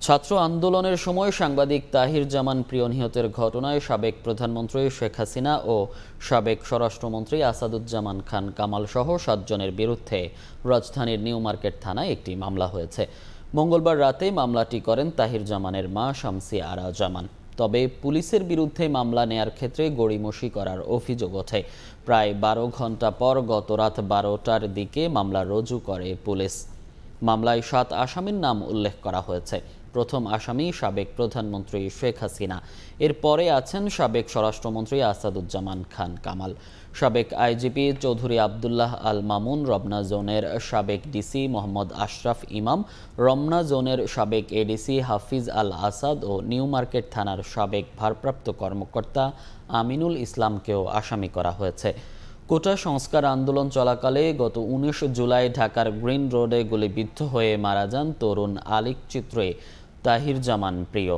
ছাত্র আন্দোলনের সময় সাংবাদিক তাহির জামান প্রিয় নিহতের ঘটনায় সাবেক প্রধানমন্ত্রী শেখ হাসিনা ও সাবেক স্বরাষ্ট্রমন্ত্রী আসাদুজ্জামান খান কামাল সহ ৭ জনের বিরুদ্ধে রাজধানীর নিউ মার্কেট থানায় একটি মামলা হয়েছে। মঙ্গলবার রাতে মামলাটি করেন তাহির জামানের মা শামসী আরা জামান। তবে পুলিশের বিরুদ্ধে মামলা নেয়ার ক্ষেত্রে গড়িমসি করার অভিযোগ ওঠে। প্রায় ১২ ঘণ্টা পর গত রাত ১২টার দিকে মামলা রুজু করে পুলিশ। মামলায় ৭ আসামির নাম উল্লেখ করা হয়েছে। প্রথম আসামি সাবেক প্রধানমন্ত্রী শেখ হাসিনা, এরপরে আছেন সাবেক স্বরাষ্ট্রমন্ত্রী আসাদুজ্জামান খান কামাল, সাবেক আইজিপি চৌধুরী আবদুল্লাহ আল মামুন, রমনা জোনের সাবেক ডিসি মোহাম্মদ আশরাফ ইমাম, রমনা জোনের সাবেক এডিসি হাফিজ আল আসাদ ও নিউ মার্কেট থানার সাবেক ভারপ্রাপ্ত কর্মকর্তা আমিনুল ইসলামকেও আসামি করা হয়েছে। কোটা সংস্কার আন্দোলন চলাকালে গত ১৯ জুলাই ঢাকার গ্রিন রোডে গুলিবিদ্ধ হয়ে মারা যান তরুণ আলোকচিত্রী তাহির জামান প্রিয়।